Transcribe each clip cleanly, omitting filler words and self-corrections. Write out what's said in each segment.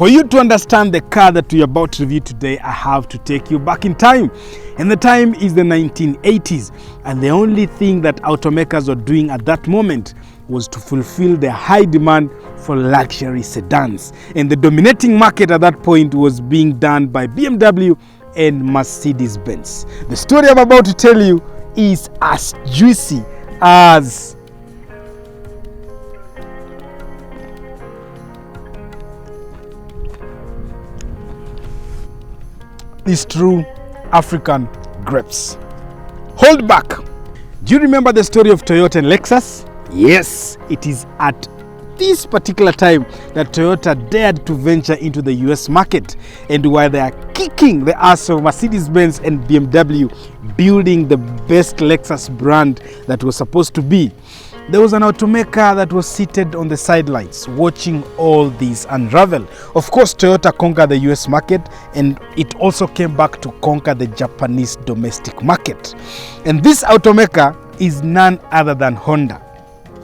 For you to understand the car that we're about to review today, I have to take you back in time. And the time is the 1980s. And the only thing that automakers were doing at that moment was to fulfill the high demand for luxury sedans. And the dominating market at that point was being done by BMW and Mercedes-Benz. The story I'm about to tell you is as juicy as these true African grapes. Hold back. Do you remember the story of Toyota and Lexus? Yes, it is at this particular time that Toyota dared to venture into the US market, and while they are kicking the ass of Mercedes-Benz and BMW, building the best Lexus brand that was supposed to be, there was an automaker that was seated on the sidelines watching all this unravel. Of course, Toyota conquered the US market, and it also came back to conquer the Japanese domestic market. And this automaker is none other than Honda.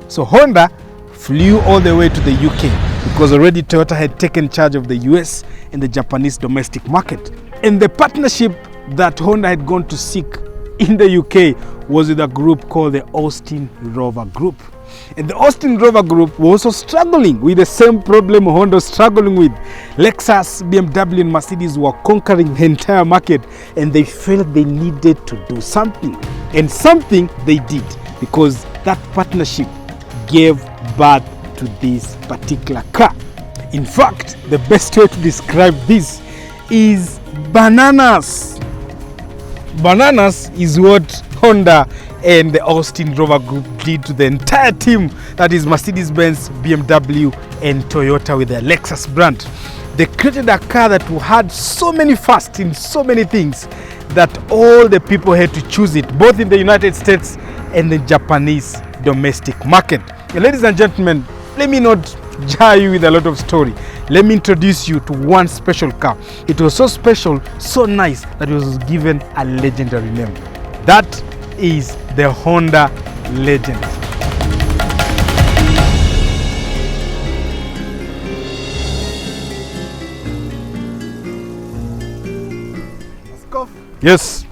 So Honda flew all the way to the UK because already Toyota had taken charge of the US and the Japanese domestic market. And the partnership that Honda had gone to seek in the UK was with a group called the Austin Rover Group. And the Austin Rover Group was also struggling with the same problem Honda was struggling with. Lexus, BMW and Mercedes were conquering the entire market, and they felt they needed to do something. And something they did, because that partnership gave birth to this particular car. In fact, the best way to describe this is bananas. Bananas is what Honda and the Austin Rover Group did to the entire team, that is Mercedes-Benz, BMW and Toyota with their Lexus brand. They created a car that had so many firsts in so many things that all the people had to choose it, both in the United States and the Japanese domestic market. And ladies and gentlemen, let me not jar you with a lot of story. Let me introduce you to one special car. It was so special, so nice, that it was given a legendary name. That is the Honda Legend. Yes.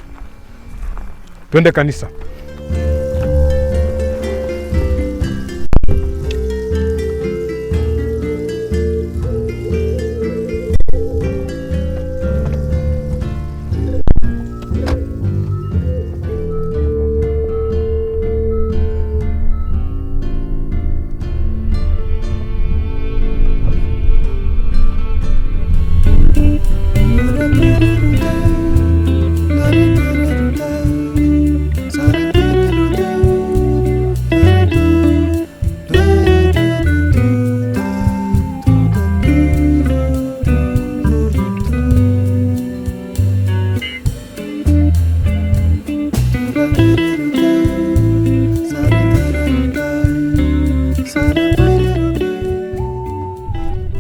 Twende kanisa.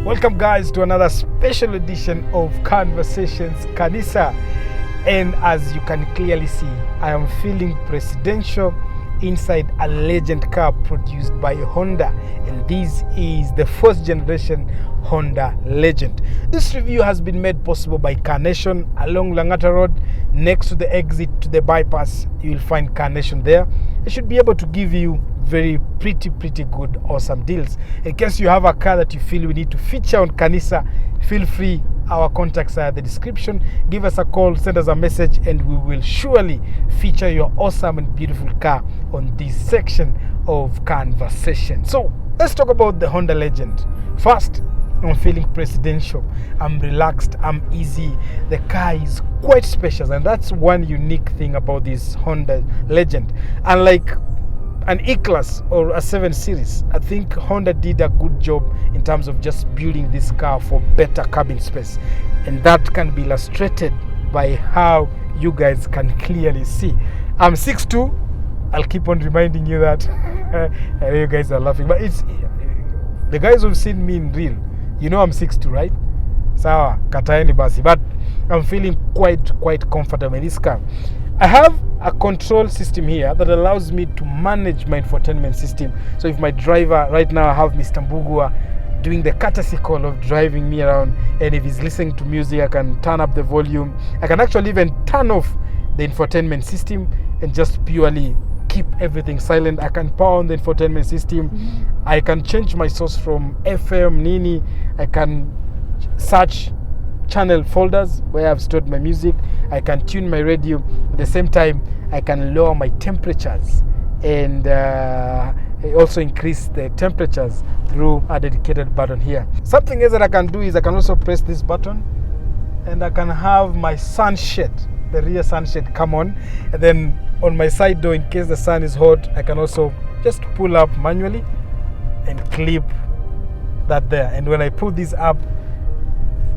Welcome guys to another special edition of Conversations Kanisa, and as you can clearly see, I am feeling presidential inside a legend car produced by Honda, and this is the first generation Honda Legend. This review has been made possible by Carnation along Langata Road. Next to the exit to the bypass, you will find Carnation there. It should be able to give you very pretty good awesome deals. In case you have a car that you feel we need to feature on Kanisa, feel free, our contacts are in the description. Give us a call, send us a message, and we will surely feature your awesome and beautiful car on this section of Conversation. So let's talk about the Honda Legend. First, I'm feeling presidential, I'm relaxed, I'm easy. The car is quite spacious, and that's one unique thing about this Honda Legend. Unlike an E-Class or a 7 Series, I think Honda did a good job in terms of just building this car for better cabin space, and that can be illustrated by how you guys can clearly see. I'm 6'2". I'll keep on reminding you that. I know you guys are laughing, but it's the guys who've seen me in real, you know I'm 6'2", right? Sawa, kataeni basi. But I'm feeling quite comfortable in this car. I have a control system here that allows me to manage my infotainment system. So if my driver, right now I have Mr. Mbugua doing the courtesy call of driving me around. And if he's listening to music, I can turn up the volume. I can actually even turn off the infotainment system and just purely keep everything silent. I can power on the infotainment system. I can change my source from FM, Nini. I can search channel folders where I've stored my music. I can tune my radio. At the same time, I can lower my temperatures and also increase the temperatures through a dedicated button here. Something else that I can do is I can also press this button and I can have my sunshade, the rear sunshade, come on. And then on my side door, in case the sun is hot, I can also just pull up manually and clip that there. And when I pull this up,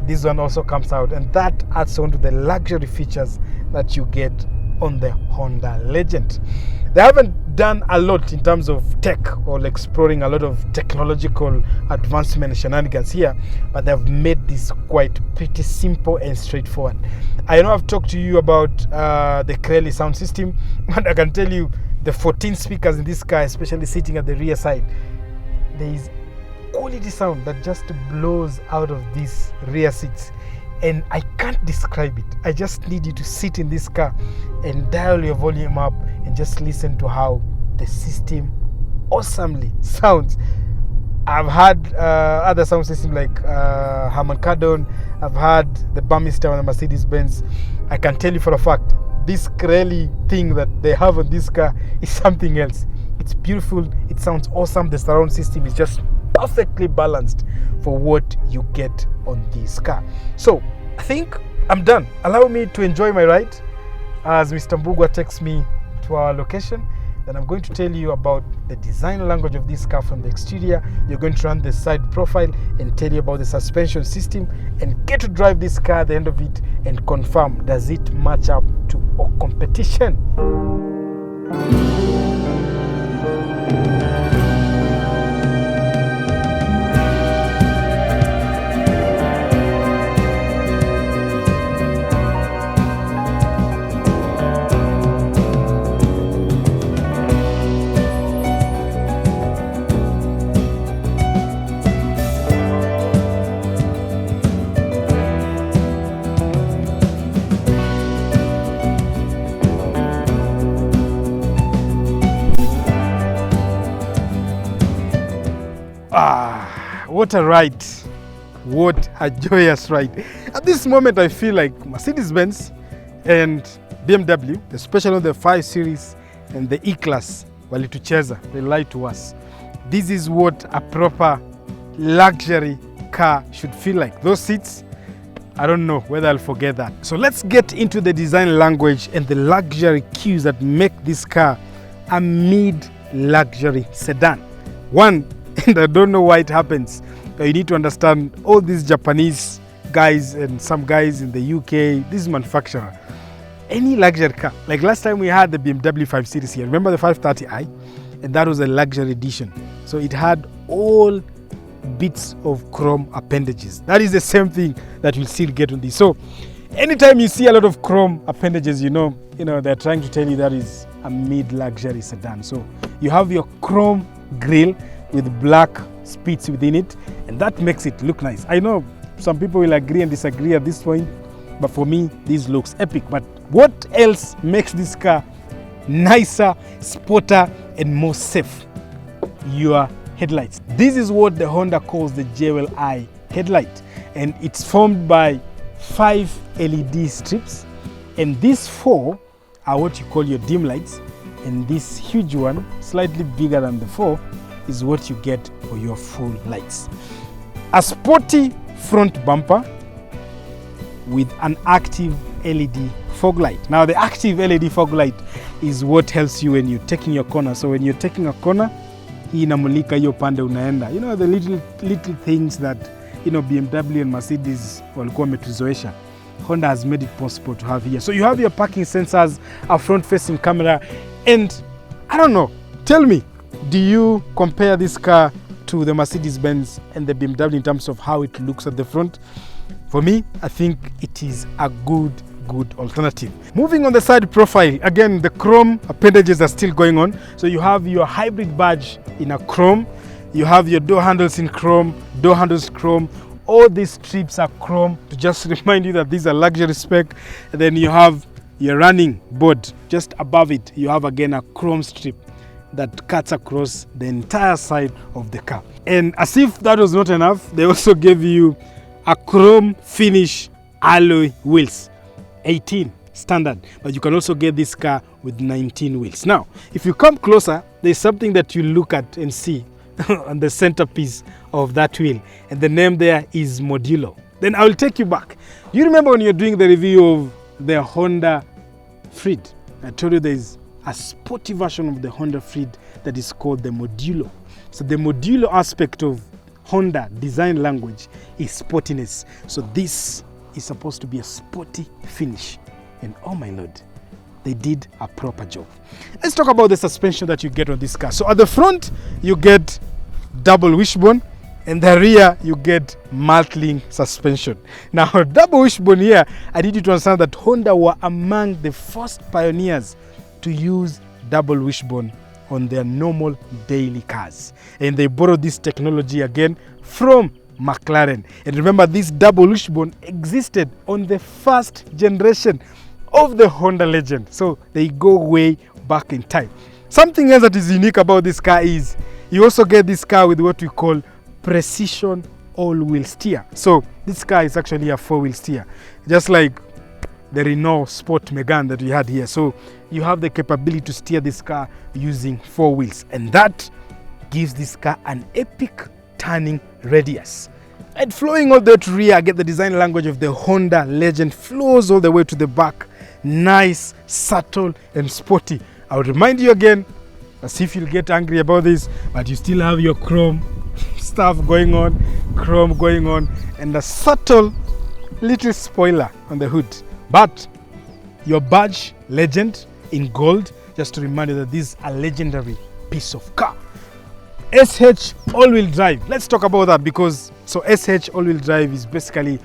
this one also comes out, and that adds on to the luxury features that you get on the Honda Legend. They haven't done a lot in terms of tech or exploring a lot of technological advancement and shenanigans here, but they've made this quite pretty simple and straightforward. I know I've talked to you about the Crelli sound system, but I can tell you the 14 speakers in this car, especially sitting at the rear side, there is quality sound that just blows out of these rear seats, and I can't describe it. I just need you to sit in this car and dial your volume up and just listen to how the system awesomely sounds. I've had other sound systems like Harman Kardon. I've had the Burmester on the Mercedes-Benz. I can tell you for a fact, this Crelli thing that they have on this car is something else. It's beautiful. It sounds awesome. The surround system is just perfectly balanced for what you get on this car. So I think I'm done. Allow me to enjoy my ride as Mr. Mbugua takes me to our location. Then I'm going to tell you about the design language of this car from the exterior. You're going to run the side profile and tell you about the suspension system and get to drive this car at the end of it and confirm, does it match up to our competition? What a ride. What a joyous ride. At this moment, I feel like Mercedes-Benz and BMW, especially on the 5 Series and the E-Class, walitucheza, they lied to us. This is what a proper luxury car should feel like. Those seats, I don't know whether I'll forget that. So let's get into the design language and the luxury cues that make this car a mid-luxury sedan. One, and I don't know why it happens, but you need to understand all these Japanese guys and some guys in the UK, this manufacturer, any luxury car, like last time we had the BMW 5 Series here, remember the 530i? And that was a luxury edition. So it had all bits of chrome appendages. That is the same thing that you'll still get on this. So anytime you see a lot of chrome appendages, you know they're trying to tell you that is a mid-luxury sedan. So you have your chrome grille with black spits within it, and that makes it look nice. I know some people will agree and disagree at this point, but for me, this looks epic. But what else makes this car nicer, sporter, and more safe? Your headlights. This is what the Honda calls the Jewel Eye headlight, and it's formed by 5 LED strips, and these 4 are what you call your dim lights, and this huge one, slightly bigger than the 4, is what you get for your full lights. A sporty front bumper with an active LED fog light. Now the active LED fog light is what helps you when you're taking your corner. So when you're taking a corner, hii inamulika hiyo pande unaenda. You know, the little things that BMW and Mercedes walikuwa wametuzoesha. Honda has made it possible to have here. So you have your parking sensors, a front facing camera, and I don't know, tell me, do you compare this car to the Mercedes-Benz and the BMW in terms of how it looks at the front? For me, I think it is a good alternative. Moving on the side profile, again, the chrome appendages are still going on. So you have your hybrid badge in a chrome. You have your door handles in chrome, door handles chrome. All these strips are chrome to just remind you that these are luxury spec. And then you have your running board. Just above it, you have again a chrome strip that cuts across the entire side of the car. And as if that was not enough, they also gave you a chrome finish alloy wheels, 18 standard, but you can also get this car with 19 wheels. Now, if you come closer, there's something that you look at and see on the centerpiece of that wheel, and the name there is Modulo. Then I will take you back. You remember when you're doing the review of the Honda Freed, I told you there's a sporty version of the Honda Freed that is called the Modulo. So the Modulo aspect of Honda design language is sportiness. So this is supposed to be a sporty finish. And oh my lord, they did a proper job. Let's talk about the suspension that you get on this car. So at the front, you get double wishbone, and the rear, you get multi-link suspension. Now, double wishbone here, I need you to understand that Honda were among the first pioneers to use double wishbone on their normal daily cars. And they borrowed this technology again from McLaren. And remember, this double wishbone existed on the first generation of the Honda Legend. So they go way back in time. Something else that is unique about this car is you also get this car with what we call precision all-wheel steer. So this car is actually a four-wheel steer, just like the Renault Sport Megane that we had here. So you have the capability to steer this car using four wheels, and that gives this car an epic turning radius. And flowing all the way to rear, I get the design language of the Honda Legend flows all the way to the back. Nice, subtle, and sporty. I would remind you again, as if you'll get angry about this, but you still have your chrome stuff going on, chrome going on, and a subtle little spoiler on the hood. But your badge, Legend, in gold, just to remind you that this is a legendary piece of car. SH all-wheel drive. Let's talk about that, because so SH all-wheel drive is basically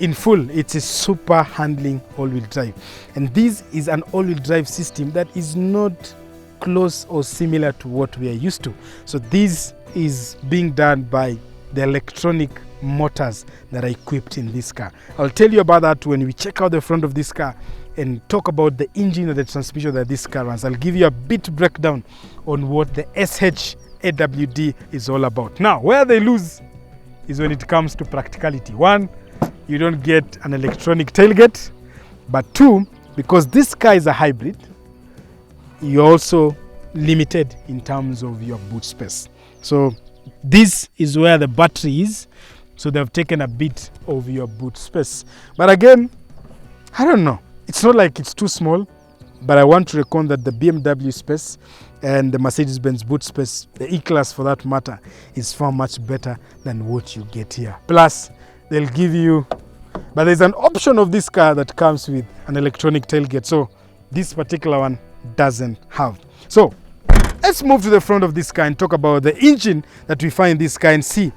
in full, it's a super handling all-wheel drive, and this is an all-wheel drive system that is not close or similar to what we are used to. So this is being done by the electronic motors that are equipped in this car. I'll tell you about that when we check out the front of this car and talk about the engine and the transmission that this car runs. I'll give you a bit breakdown on what the SH AWD is all about. Now, where they lose is when it comes to practicality. One, you don't get an electronic tailgate, but two, because this car is a hybrid, you're also limited in terms of your boot space. So this is where the battery is, so they've taken a bit of your boot space. But again, I don't know, it's not like it's too small, but I want to reckon that the BMW space and the Mercedes-Benz boot space, the E-Class for that matter, is far much better than what you get here. Plus, they'll give you, but there's an option of this car that comes with an electronic tailgate, so this particular one doesn't have. So let's move to the front of this car and talk about the engine that we find in this car and see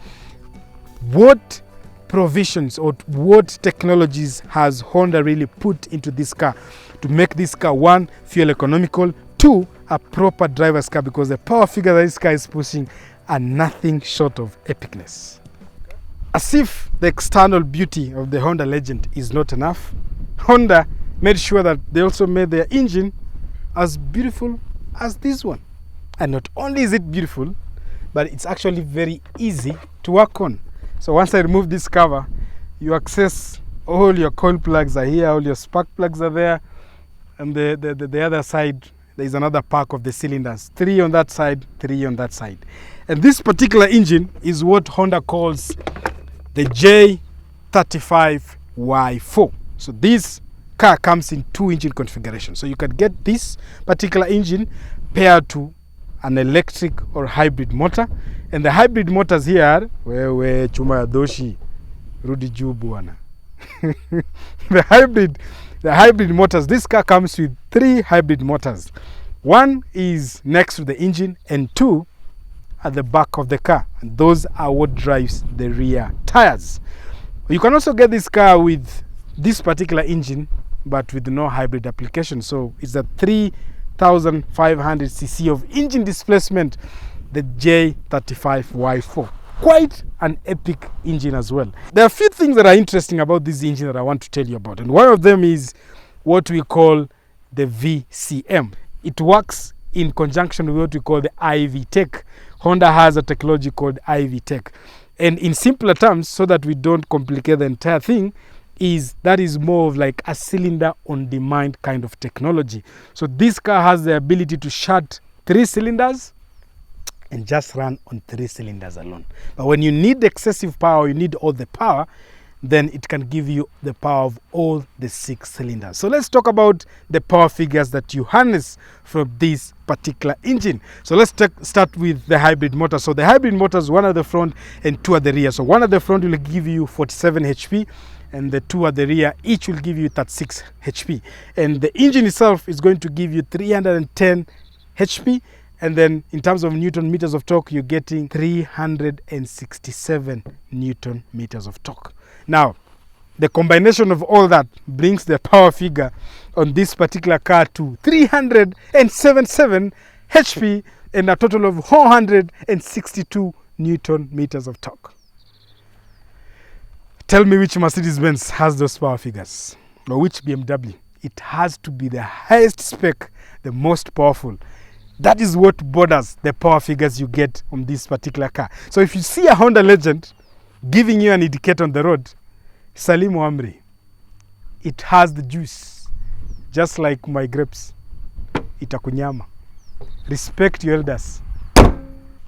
what provisions or what technologies has Honda really put into this car to make this car, one, fuel economical, two, a proper driver's car, because the power figure that this car is pushing are nothing short of epicness. As if the external beauty of the Honda Legend is not enough, Honda made sure that they also made their engine as beautiful as this one. And not only is it beautiful, but it's actually very easy to work on. So once I remove this cover, you access all your coil plugs are here, all your spark plugs are there, and the other side, there is another pack of the cylinders, 3 on that side, 3 on that side. And this particular engine is what Honda calls the J35Y4. So this car comes in 2 engine configurations. So you can get this particular engine paired to an electric or hybrid motor. And the hybrid motors here, wewe chuma ya doshi, rudi juu bwana. The hybrid motors, this car comes with 3 hybrid motors. 1 is next to the engine and 2 at the back of the car, and those are what drives the rear tires. You can also get this car with this particular engine but with no hybrid application. So it's a 3,500 cc of engine displacement the J35Y4. Quite an epic engine as well. There are a few things that are interesting about this engine that I want to tell you about, and one of them is what we call the VCM. It works in conjunction with what we call the IV Tech. Honda has a technology called IV Tech, and in simpler terms, so that we don't complicate the entire thing, that is more of like a cylinder on demand kind of technology. So this car has the ability to shut 3 cylinders and just run on 3 cylinders alone. But when you need excessive power, you need all the power, then it can give you the power of all the 6 cylinders. So let's talk about the power figures that you harness from this particular engine. So let's start with the hybrid motor. So the hybrid motors, 1 at the front and 2 at the rear. So 1 at the front will give you 47 HP, and the 2 at the rear each will give you 36 HP. And the engine itself is going to give you 310 HP. And then in terms of Newton meters of torque, you're getting 367 Newton meters of torque. Now, the combination of all that brings the power figure on this particular car to 377 HP and a total of 462 Newton meters of torque. Tell me which Mercedes-Benz has those power figures, or which BMW. It has to be the highest spec, the most powerful. That is what borders the power figures you get on this particular car. So if you see a Honda Legend giving you an indicator on the road, Salimu Amri, it has the juice, just like my grapes. Itakunyama. Respect your elders.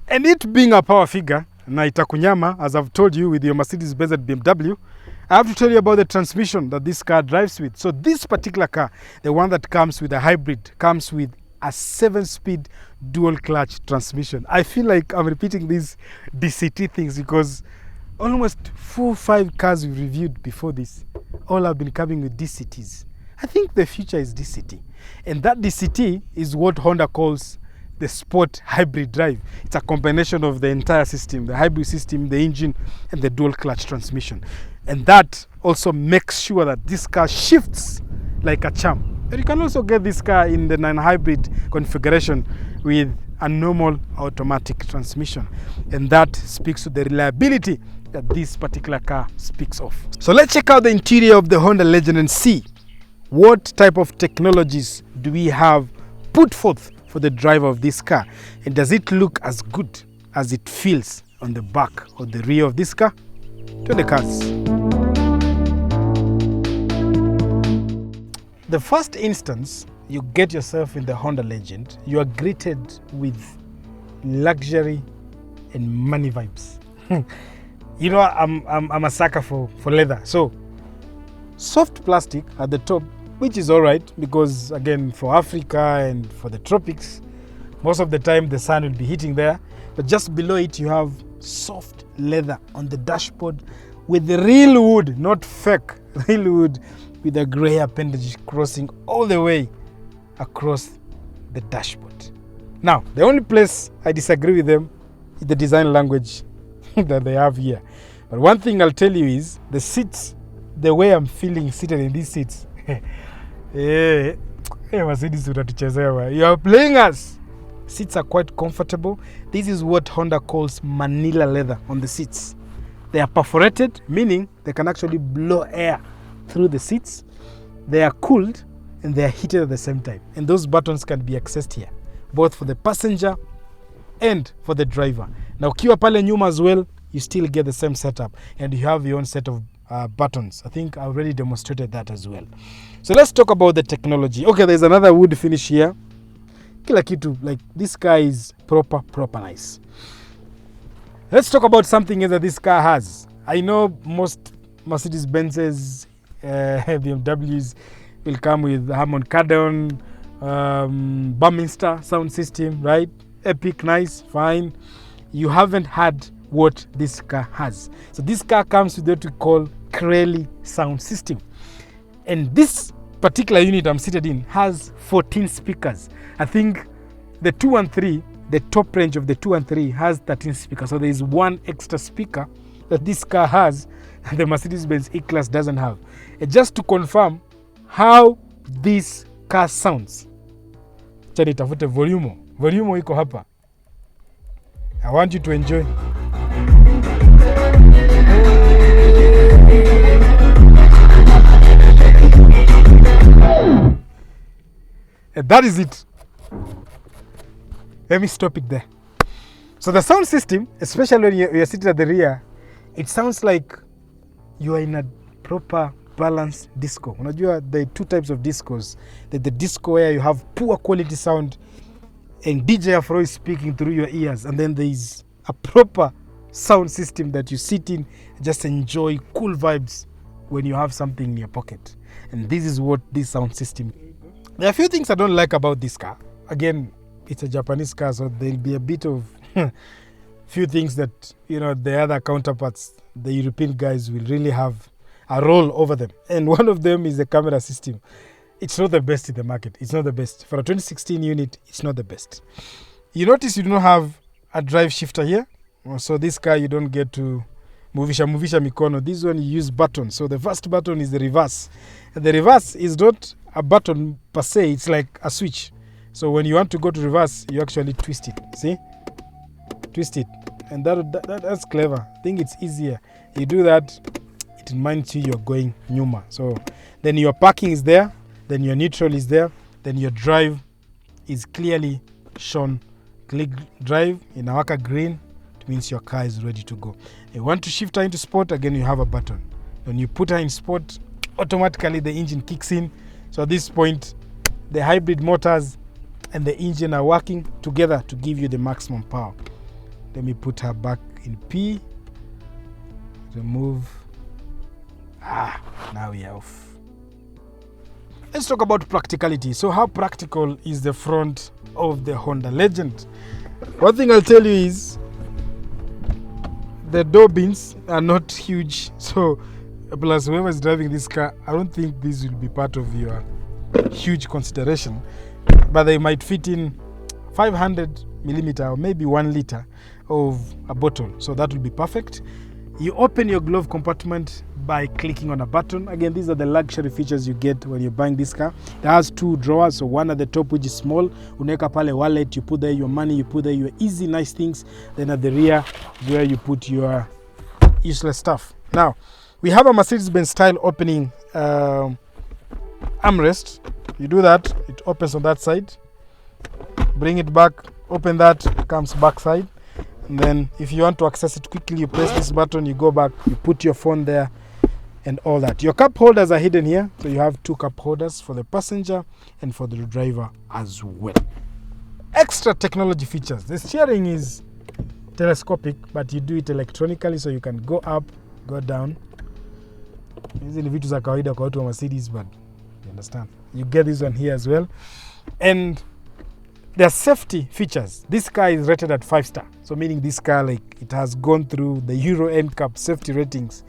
And it being a power figure, na itakunyama, as I've told you with your Mercedes-Benz and BMW, I have to tell you about the transmission that this car drives with. So this particular car, the one that comes with a hybrid, comes with a 7-speed dual clutch transmission. I feel like I'm repeating these DCT things because almost 4 or 5 cars we've reviewed before this all have been coming with DCTs. I think the future is DCT, and that DCT is what Honda calls the sport hybrid drive. It's a combination of the entire system, the hybrid system, the engine, and the dual clutch transmission. And that also makes sure that this car shifts like a champ. And you can also get this car in the non-hybrid configuration with a normal automatic transmission. And that speaks to the reliability that this particular car speaks of. So let's check out the interior of the Honda Legend and see what type of technologies do we have put forth for the driver of this car. And does it look as good as it feels on the back or the rear of this car? To the cars. The first instance you get yourself in the Honda Legend, you are greeted with luxury and money vibes. You know, I'm a sucker for leather. So soft plastic at the top, which is all right because, again, for Africa and for the tropics, most of the time the sun will be hitting there. But just below it, you have soft leather on the dashboard with the real wood, not fake, real wood, with a grey appendage crossing all the way across the dashboard. Now, the only place I disagree with them is the design language that they have here. But one thing I'll tell you is the seats, the way I'm feeling seated in these seats. Mercedes, you are playing us. Seats are quite comfortable. This is what Honda calls Manila leather on the seats. They are perforated, meaning they can actually blow air through the seats. They are cooled and they are heated at the same time. And those buttons can be accessed here, both for the passenger and for the driver. Now, ukiwa pale nyuma as well, you still get the same setup and you have your own set of buttons. I think I already demonstrated that as well. So let's talk about the technology. Okay, there's another wood finish here. Kila kitu, like this car is proper nice. Let's talk about something that this car has. I know most Mercedes-Benz's, BMWs will come with Harman Kardon, Bummingster sound system, right? Epic, nice, fine. You haven't had what this car has. So this car comes with what we call Crelli sound system. And this particular unit I'm seated in has 14 speakers. I think the 2 and 3, the top range of the 2 and 3 has 13 speakers. So there is one extra speaker that this car has and the Mercedes-Benz E-Class doesn't have. And just to confirm how this car sounds, chani tafute volume iko hapa. I want you to enjoy. And that is it. Let me stop it there. So the sound system, especially when you're sitting at the rear, it sounds like you are in a proper balanced disco. Unajua, there are two types of discos. The disco where you have poor quality sound and DJ Afro is speaking through your ears, and then there is a proper sound system that you sit in, just enjoy cool vibes when you have something in your pocket. And this is what this sound system. There are a few things I don't like about this car. Again, it's a Japanese car, so there'll be a bit of few things that, you know, the other counterparts, the European guys, will really have a role over them. And one of them is the camera system. It's not the best in the market. It's not the best. For a 2016 unit, it's not the best. You notice you do not have a drive shifter here. So this car, you don't get to movisha mikono. This one, you use buttons. So the first button is the reverse. And the reverse is not a button per se. It's like a switch. So when you want to go to reverse, you actually twist it. See? Twist it. And that's clever. I think it's easier. You do that, it reminds you you're going Numa. So then your parking is there. Then your neutral is there. Then your drive is clearly shown. Click drive in Awaka green. It means your car is ready to go. You want to shift her into sport, again you have a button. When you put her in sport, automatically the engine kicks in. So at this point, the hybrid motors and the engine are working together to give you the maximum power. Let me put her back in P. Remove. Now we are off. Let's talk about practicality. So how practical is the front of the Honda Legend? One thing I'll tell you is the door bins are not huge. So plus whoever is driving this car, I don't think this will be part of your huge consideration. But they might fit in 500 millimeter or maybe 1 liter of a bottle. So that will be perfect. You open your glove compartment by clicking on a button. Again, these are the luxury features you get when you're buying this car. It has 2 drawers, so one at the top which is small. Uneka pale wallet, you put there your money, you put there your easy, nice things. Then at the rear, where you put your useless stuff. Now, we have a Mercedes-Benz style opening armrest. You do that, it opens on that side. Bring it back, open that, comes back side. And then if you want to access it quickly, you press this button, you go back, you put your phone there and all that. Your cup holders are hidden here. So you have 2 cup holders for the passenger and for the driver as well. Extra technology features. The steering is telescopic, but you do it electronically, so you can go up, go down. Hizi ni vitu za kawaida kwa watu wa Mercedes, but you understand. You get this one here as well. And their safety features. This car is rated at 5-star. So meaning this car, like, it has gone through the Euro NCAP safety ratings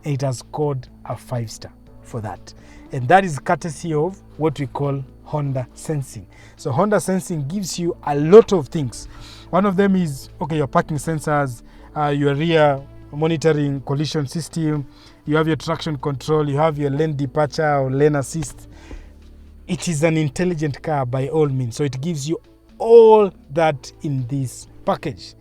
and it has scored a 5-star for that. And that is courtesy of what we call Honda Sensing. So Honda Sensing gives you a lot of things. One of them is, okay, your parking sensors, your rear monitoring collision system, you have your traction control, you have your lane departure or lane assist. It is an intelligent car by all means. So it gives you all that in this package.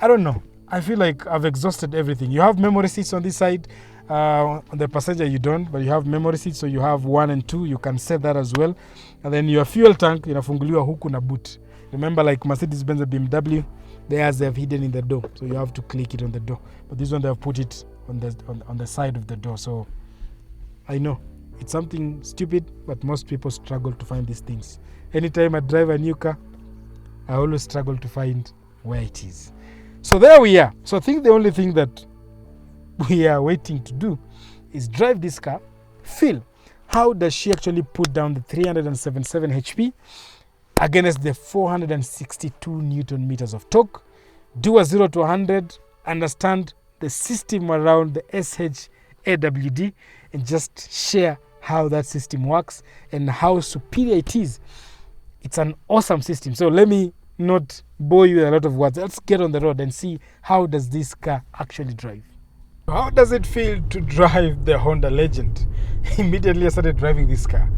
I don't know. I feel like I've exhausted everything. You have memory seats on this side. On the passenger you don't, but you have memory seats, so you have 1 and 2. You can set that as well. And then your fuel tank inafunguliwa huku na boot. Remember, like Mercedes-Benz and BMW, theirs they have hidden in the door, so you have to click it on the door. But this one they have put it on the side of the door. So I know it's something stupid, but most people struggle to find these things. Anytime I drive a new car, I always struggle to find where it is. So there we are. So I think the only thing that we are waiting to do is drive this car, feel how does she actually put down the 377 HP against the 462 Newton meters of torque, do a 0 to 100, understand the system around the SHAWD, and just share how that system works and how superior it is. It's an awesome system. So let me not bore you with a lot of words. Let's get on the road and see how does this car actually drive. How does it feel to drive the Honda Legend? Immediately I started driving this car,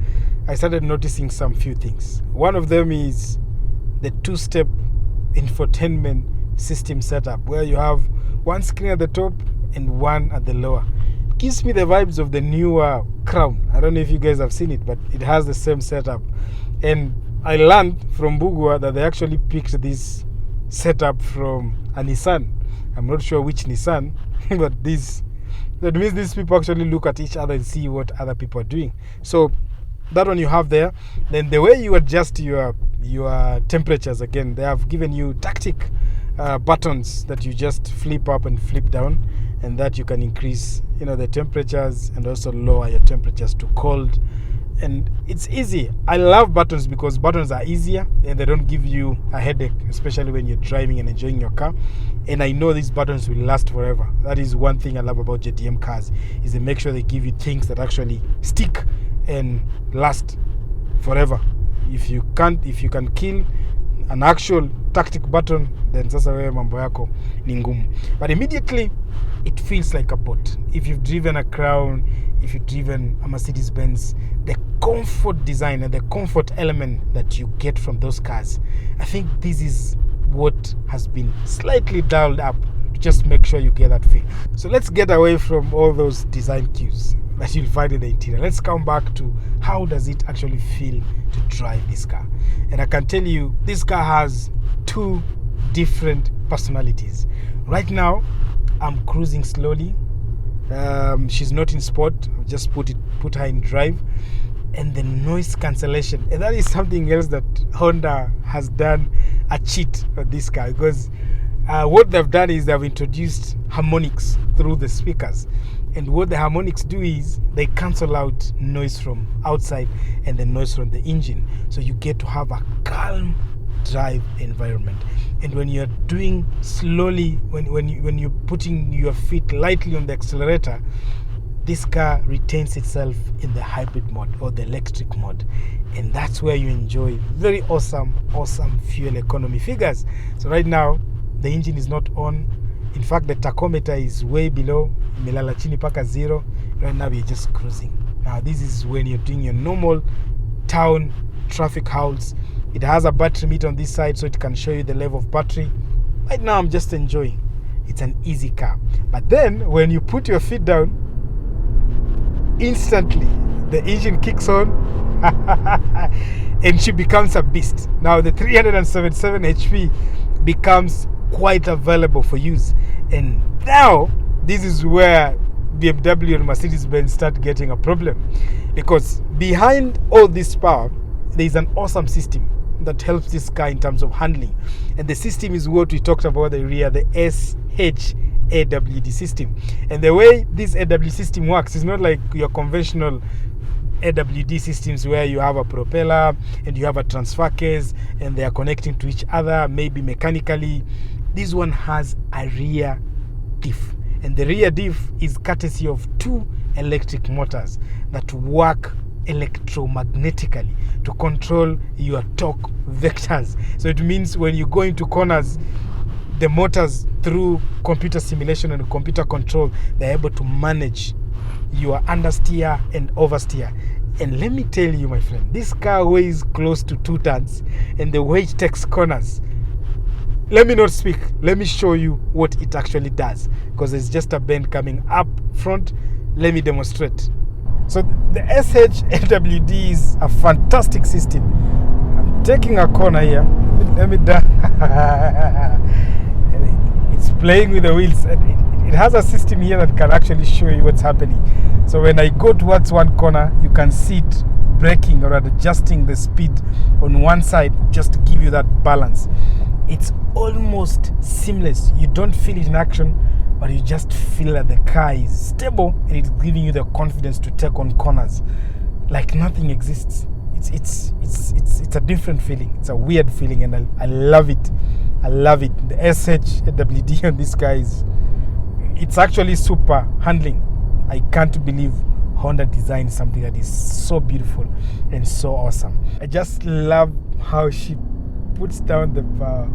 I started noticing some few things. One of them is the 2-step infotainment system setup where you have one screen at the top and one at the lower. Gives me the vibes of the newer Crown. I don't know if you guys have seen it, but it has the same setup. And I learned from Bugua that they actually picked this setup from a Nissan. I'm not sure which Nissan, but that means these people actually look at each other and see what other people are doing. So that one you have there. Then the way you adjust your temperatures, again, they have given you tactic buttons that you just flip up and flip down, and that you can increase the temperatures and also lower your temperatures to cold. And it's easy. I love buttons because buttons are easier and they don't give you a headache, especially when you're driving and enjoying your car. And I know these buttons will last forever. That is one thing I love about JDM cars, is they make sure they give you things that actually stick and last forever. If you can kill an actual tactic button, then sasa wewe mambo yako ni ngumu. But immediately it feels like a boat. If you've driven a Crown, if you've driven a Mercedes-Benz, the comfort design and the comfort element that you get from those cars, I think this is what has been slightly dialed up to just make sure you get that feel. So let's get away from all those design cues that you'll find in the interior. Let's come back to how does it actually feel to drive this car. And I can tell you, this car has two different personalities. Right now, I'm cruising slowly. She's not in sport. I've just put her in drive. And the noise cancellation, and that is something else that Honda has done a cheat on this car, because what they've done is they've introduced harmonics through the speakers. And what the harmonics do is they cancel out noise from outside and the noise from the engine. So you get to have a calm drive environment. And when you're doing slowly, when you're putting your feet lightly on the accelerator, this car retains itself in the hybrid mode or the electric mode. And that's where you enjoy very awesome fuel economy figures. So right now, the engine is not on. In fact, the tachometer is way below, imelala chini paka 0. Right now, we're just cruising. Now, this is when you're doing your normal town traffic hauls. It has a battery meter on this side, so it can show you the level of battery. Right now, I'm just enjoying. It's an easy car. But then, when you put your feet down, instantly, the engine kicks on and she becomes a beast. Now, the 377 HP becomes quite available for use. And now, this is where BMW and Mercedes-Benz start getting a problem. Because behind all this power, there is an awesome system that helps this car in terms of handling. And the system is what we talked about the rear, the SHAWD system. And the way this AWD system works is not like your conventional AWD systems where you have a propeller and you have a transfer case and they are connecting to each other, maybe mechanically. This one has a rear diff. And the rear diff is courtesy of two electric motors that work electromagnetically to control your torque vectors. So it means when you go into corners, the motors, through computer simulation and computer control, they're able to manage your understeer and oversteer. And let me tell you, my friend, this car weighs close to 2 tons, and the way it takes corners, let me not speak, let me show you what it actually does, because it's just a bend coming up front. Let me demonstrate. So the SHAWD is a fantastic system. I'm taking a corner here. Let me down. It's playing with the wheels, and it has a system here that can actually show you what's happening. So when I go towards one corner, you can see it braking or adjusting the speed on one side just to give you that balance. It's almost seamless. You don't feel it in action, but you just feel that the car is stable and it's giving you the confidence to take on corners like nothing exists. It's a different feeling. It's a weird feeling, and I love it. I love it. The SHAWD on this car it's actually super handling. I can't believe Honda designed something that is so beautiful and so awesome. I just love how she puts down the power.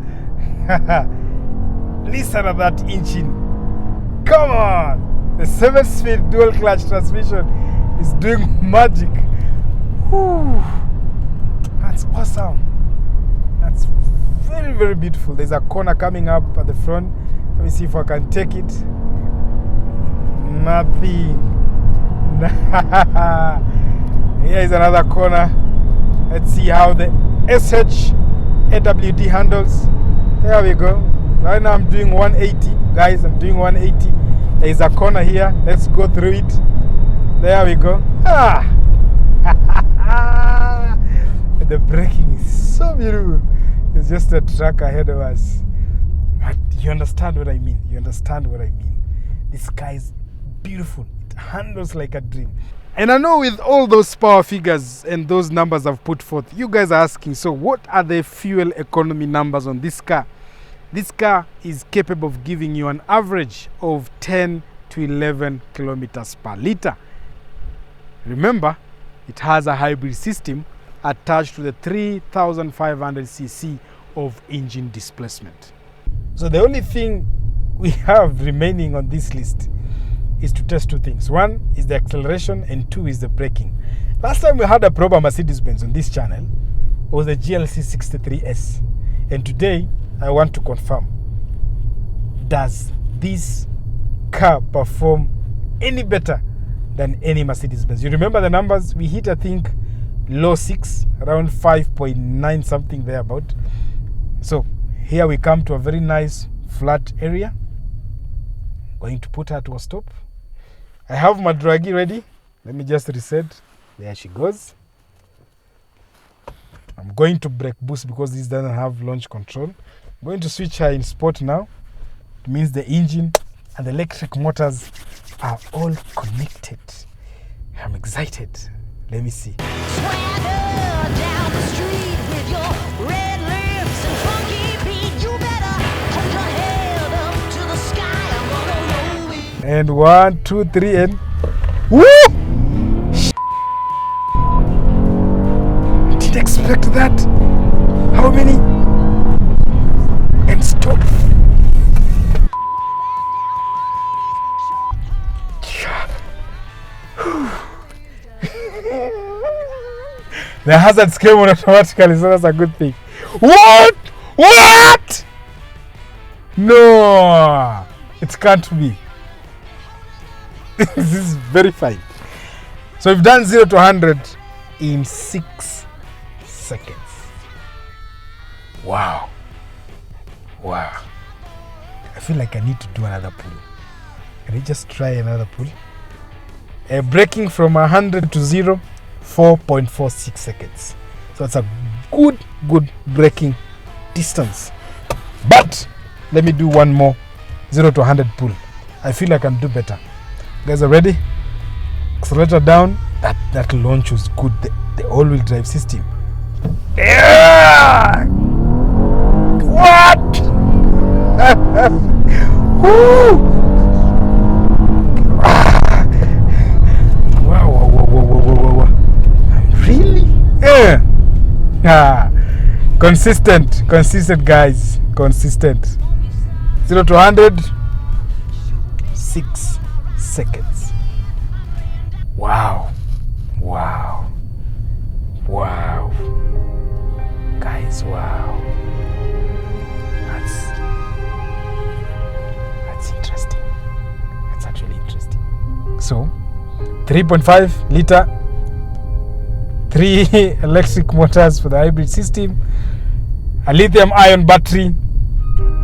Listen to that engine. Come on! The 7-speed dual clutch transmission is doing magic. Whew. That's awesome. That's very very beautiful. There's a corner coming up at the front. Let me see if I can take it. Nothing. Here is another corner. Let's see how the SH AWD handles. There we go. Right now I'm doing 180. Guys, I'm doing 180. There is a corner here. Let's go through it. There we go. The braking is so beautiful. It's just a truck ahead of us. But you understand what I mean. You understand what I mean. This car is beautiful. It handles like a dream. And I know with all those power figures and those numbers I've put forth, you guys are asking, so what are the fuel economy numbers on this car? This car is capable of giving you an average of 10 to 11 kilometers per liter. Remember, it has a hybrid system attached to the 3,500cc of engine displacement. So the only thing we have remaining on this list is to test two things. One is the acceleration and two is the braking. Last time we had a proper Mercedes-Benz on this channel was the GLC 63S. And today I want to confirm, does this car perform any better than any Mercedes-Benz? You remember the numbers? We hit, I think, low 6, around 5.9 something thereabout. So here we come to a very nice flat area. Going to put her to a stop. I have my draggy ready. Let me just reset. There she goes. I'm going to brake boost because this doesn't have launch control. I'm going to switch her in sport now. It means the engine and the electric motors are all connected. I'm excited. Let me see. Swagger down the street with your red lips and funky beat. You better hold your head up to the sky. I'm gonna roll it. And 1, 2, 3, and woo! Didn't expect that. How many? And stop. The hazards came on automatically, so that's a good thing. What? What? No, it can't be. This is very fine. So we've done 0 to 100 in 6 seconds. Wow. Wow. I feel like I need to do another pull. Can I just try another pull? Braking from 100 to 0, 4.46 seconds. So it's a good braking distance. But let me do one more 0 to 100 pull. I feel I can do better. You guys are ready? Accelerator down. That launch was good. The all-wheel drive system. Yeah! What? Woo! Wow. Really? Yeah. Consistent guys. Consistent. 0 to 100, 6 seconds. Wow. Guys, wow. That's interesting. That's actually interesting. So 3.5 liter, 3 electric motors for the hybrid system, a lithium ion battery,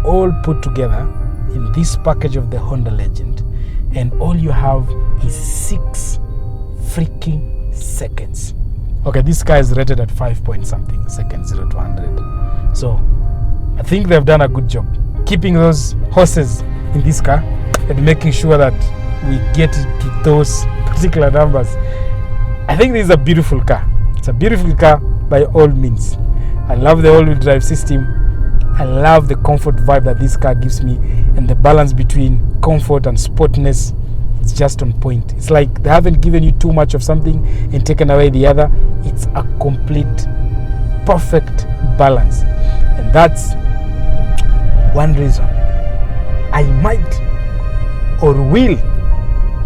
all put together in this package of the Honda Legend, and all you have is 6 freaking seconds. Okay, this car is rated at 5 point something seconds, 0 to 100. So I think they've done a good job keeping those horses in this car and making sure that we get to those particular numbers. I think this is a beautiful car. It's a beautiful car by all means. I love the all-wheel drive system. I love the comfort vibe that this car gives me, and the balance between comfort and sportness. It's just on point. It's like they haven't given you too much of something and taken away the other. It's a complete, perfect balance. And that's one reason I might or will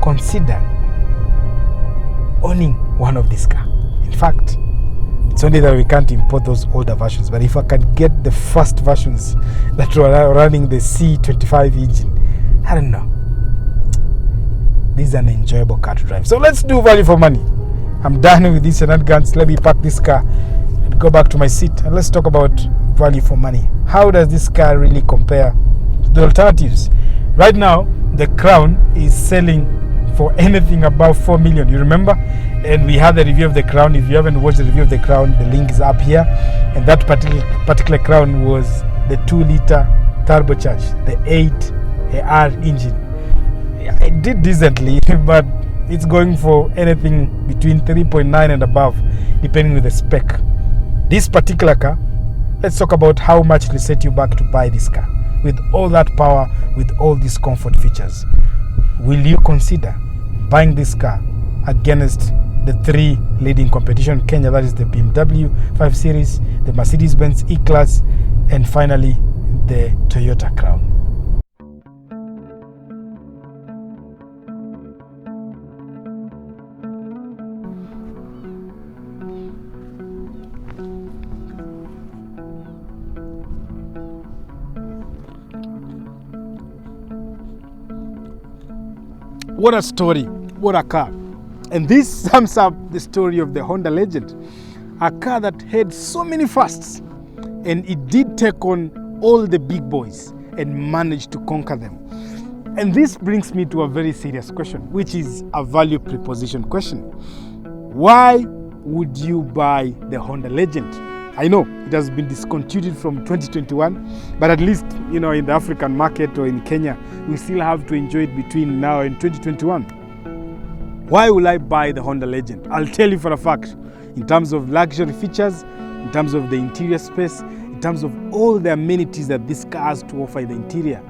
consider owning one of these cars. In fact, It's only that we can't import those older versions. But if I can get the first versions that were running the C25 engine, I don't know. This is an enjoyable car to drive. So let's do value for money. I'm done with these shenanigans. Let me park this car and go back to my seat. And let's talk about value for money. How does this car really compare to the alternatives? Right now, the Crown is selling for anything above 4 million. You remember? And we had the review of the Crown. If you haven't watched the review of the Crown, the link is up here. And that particular Crown was the 2-liter turbocharged, the 8AR engine. It did decently, but it's going for anything between 3.9 and above, depending on the spec. This particular car, let's talk about how much it will set you back to buy this car. With all that power, with all these comfort features, will you consider buying this car against the 3 leading competition in Kenya? That is the BMW 5 Series, the Mercedes-Benz E-Class, and finally the Toyota Crown. What a story, what a car. And this sums up the story of the Honda Legend, a car that had so many firsts, and it did take on all the big boys and managed to conquer them. And this brings me to a very serious question, which is a value proposition question. Why would you buy the Honda Legend? I know it has been discontinued from 2021, but at least, in the African market or in Kenya, we still have to enjoy it between now and 2021. Why will I buy the Honda Legend? I'll tell you for a fact. In terms of luxury features, in terms of the interior space, in terms of all the amenities that this car has to offer in the interior.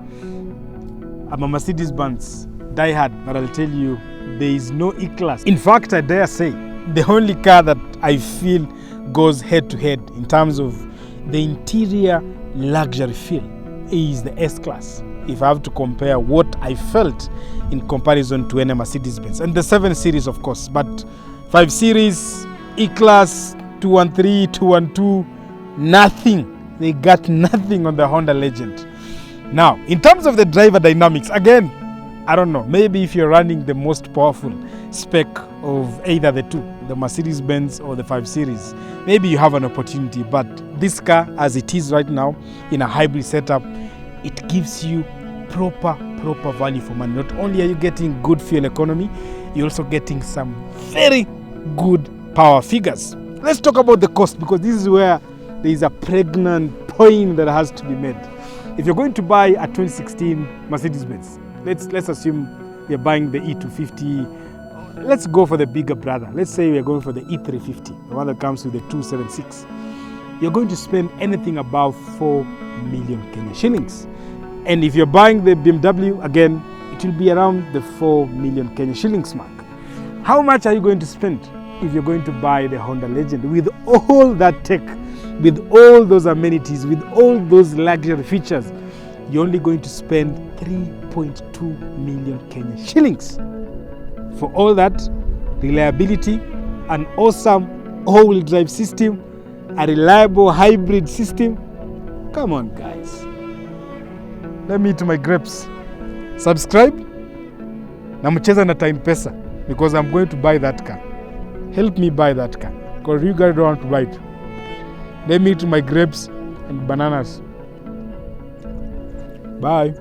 I'm a Mercedes-Benz diehard, but I'll tell you, there is no E-Class. In fact, I dare say, the only car that I feel goes head to head in terms of the interior luxury feel is the S-Class. If I have to compare what I felt in comparison to any Mercedes-Benz. And the 7 Series, of course, but 5 Series, E-Class, 213, 212, nothing. They got nothing on the Honda Legend. Now, in terms of the driver dynamics, again, I don't know, maybe if you're running the most powerful spec of either the two, the Mercedes-Benz or the 5 Series, maybe you have an opportunity. But this car, as it is right now, in a hybrid setup, it gives you proper value for money. Not only are you getting good fuel economy, you're also getting some very good power figures. Let's talk about the cost, because this is where there is a pregnant point that has to be made. If you're going to buy a 2016 Mercedes-Benz, let's assume you're buying the E250. Let's go for the bigger brother. Let's say we're going for the E350, the one that comes with the 276. You're going to spend anything above 4 million Kenya shillings. And if you're buying the BMW, again, it will be around the 4 million Kenya shillings mark. How much are you going to spend if you're going to buy the Honda Legend with all that tech, with all those amenities, with all those luxury features? You're only going to spend 3.2 million Kenya shillings. For all that, reliability, an awesome all-wheel drive system, a reliable hybrid system. Come on, guys. Let me eat my grapes. Subscribe. Namcheza na time pesa, because I'm going to buy that car. Help me buy that car, because you guys don't want to buy it. Let me eat my grapes and bananas. Bye.